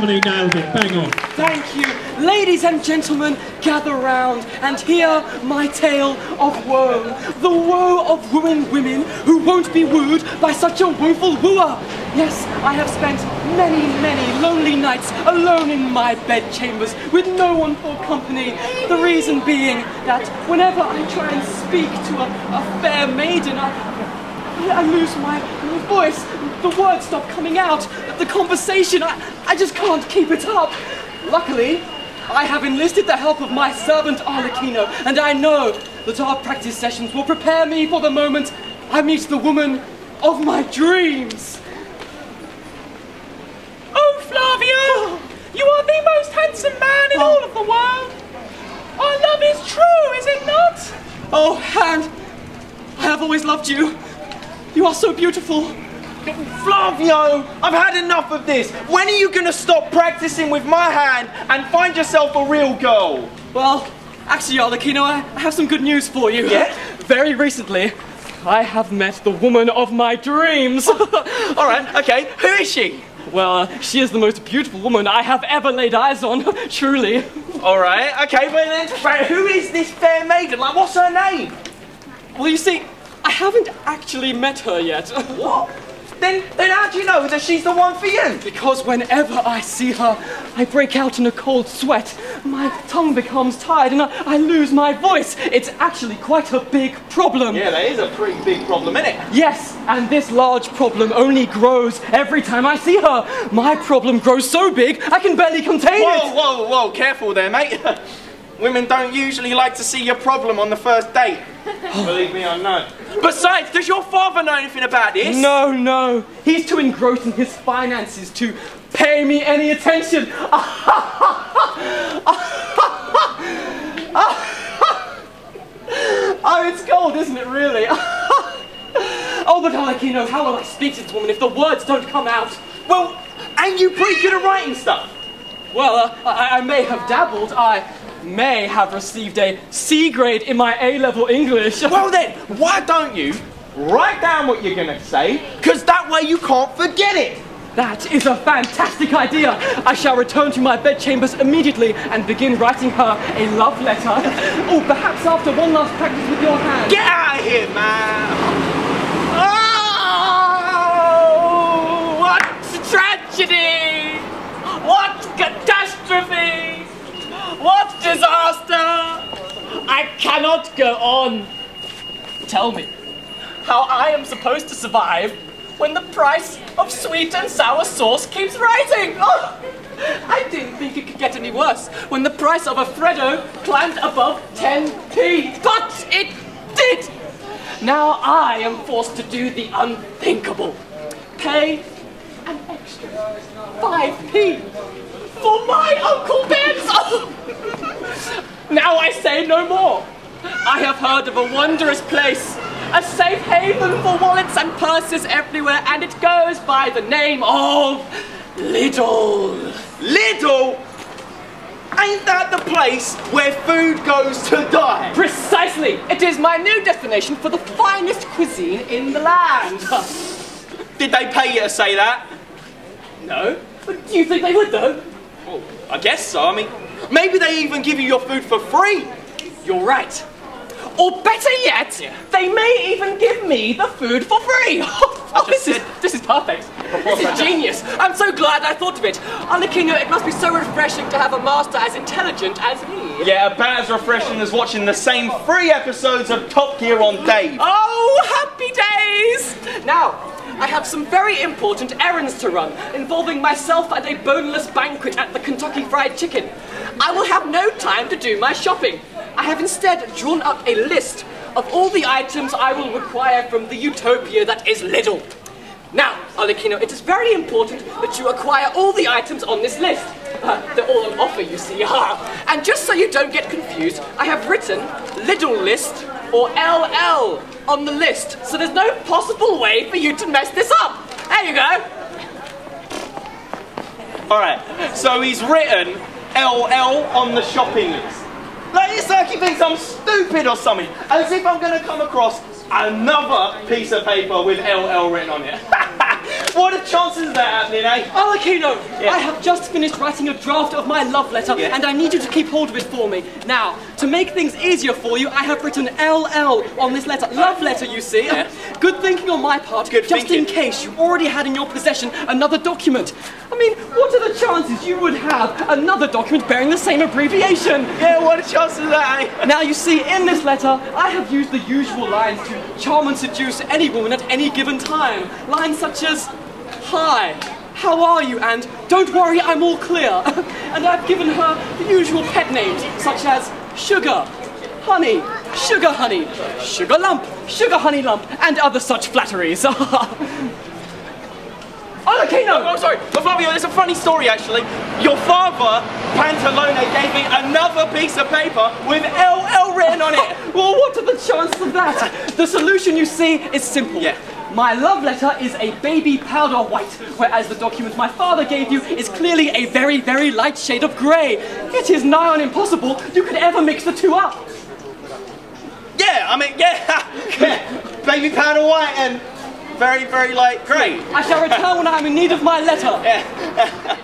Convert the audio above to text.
Harmony nailed it. Bang on. Thank you. Ladies and gentlemen, gather round and hear my tale of woe. The woe of wooing women who won't be wooed by such a woeful wooer. Yes, I have spent many, many lonely nights alone in my bedchambers with no one for company. The reason being that whenever I try and speak to a fair maiden, I lose my voice. The words stop coming out. The conversation, I just can't keep it up. Luckily, I have enlisted the help of my servant Arlecchino, and I know that our practice sessions will prepare me for the moment I meet the woman of my dreams. Oh, Flavio! You are the most handsome man in all of the world! Our love is true, is it not? Oh, and I have always loved you. You are so beautiful. Flavio, I've had enough of this. When are you going to stop practicing with my hand and find yourself a real girl? Well, actually, Arlecchino, I have some good news for you. Yeah? Very recently, I have met the woman of my dreams. All right, okay. Who is she? Well, she is the most beautiful woman I have ever laid eyes on, truly. All right, okay, but who is this fair maiden? Like, what's her name? Well, you see, I haven't actually met her yet. What? Then how do you know that she's the one for you? Because whenever I see her, I break out in a cold sweat. My tongue becomes tired and I lose my voice. It's actually quite a big problem. Yeah, that is a pretty big problem, isn't it? Yes, and this large problem only grows every time I see her. My problem grows so big, I can barely contain it. Whoa, careful there, mate. Women don't usually like to see your problem on the first date. Believe me, I know. Besides, does your father know anything about this? No. He's too engrossed in his finances to pay me any attention. Oh, it's cold, isn't it, really? Oh, but Arlecchino, how will I speak to this woman if the words don't come out? Well, ain't you pretty good at writing stuff? Well, I may have dabbled. I may have received a C grade in my A-level English. Well then, why don't you write down what you're going to say, because that way you can't forget it. That is a fantastic idea. I shall return to my bedchambers immediately and begin writing her a love letter. Oh, perhaps after one last practice with your hand. Get out of here, man! Oh, what tragedy! What catastrophe! What disaster! I cannot go on. Tell me how I am supposed to survive when the price of sweet and sour sauce keeps rising. Oh, I didn't think it could get any worse when the price of a Freddo climbed above 10p. But it did! Now I am forced to do the unthinkable. Pay an extra 5p for my Uncle Ben's. Oh. Now I say no more. I have heard of a wondrous place, a safe haven for wallets and purses everywhere, and it goes by the name of Lidl. Lidl? Ain't that the place where food goes to die? Precisely! It is my new destination for the finest cuisine in the land. Did they pay you to say that? No, but do you think they would though? Well, I guess so. I mean, maybe they even give you your food for free. You're right. Or better yet, they may even give me the food for free. This is perfect. This is genius. I'm so glad I thought of it. Arlecchino, it must be so refreshing to have a master as intelligent as me. Yeah, about as refreshing as watching the same 3 episodes of Top Gear on Dave. Oh, happy days! Now, I have some very important errands to run, involving myself and a boneless banquet at the Kentucky Fried Chicken. I will have no time to do my shopping. I have instead drawn up a list of all the items I will require from the utopia that is Lidl. Now, Arlecchino, it is very important that you acquire all the items on this list. They're all on offer, you see. And just so you don't get confused, I have written Lidl list or LL on the list, so there's no possible way for you to mess this up. There you go. Alright, so he's written LL on the shopping list. Like, it's like he thinks I'm stupid or something. As if I'm going to come across another piece of paper with LL written on it. What are the chances of that happening, eh? Arlecchino, Yeah. I have just finished writing a draft of my love letter, Yeah. and I need you to keep hold of it for me. Now, to make things easier for you, I have written LL on this letter. Love letter, you see. Yeah. Good thinking on my part, Good just thinking. in case you already had in your possession another document. I mean, what are the chances you would have another document bearing the same abbreviation? Yeah, what are the chances of that, eh? Now, you see, in this letter, I have used the usual lines to charm and seduce any woman at any given time. Lines such as, "Hi, how are you?" and "Don't worry, I'm all clear." And I've given her the usual pet names, such as Sugar, Honey, Sugar Honey, Sugar Lump, Sugar Honey Lump, and other such flatteries. Arlecchino! Oh, sorry. But Flavio, there's a funny story, actually. Your father, Pantalone, gave me another piece of paper with LL written on it. Well, what are the chances of that? The solution, you see, is simple. Yeah. My love letter is a baby powder white, whereas the document my father gave you is clearly a very, very light shade of grey. It is nigh on impossible you could ever mix the two up. Yeah, I mean, yeah. Yeah. Baby powder white and very, very light grey. I shall return when I am in need of my letter. Yeah.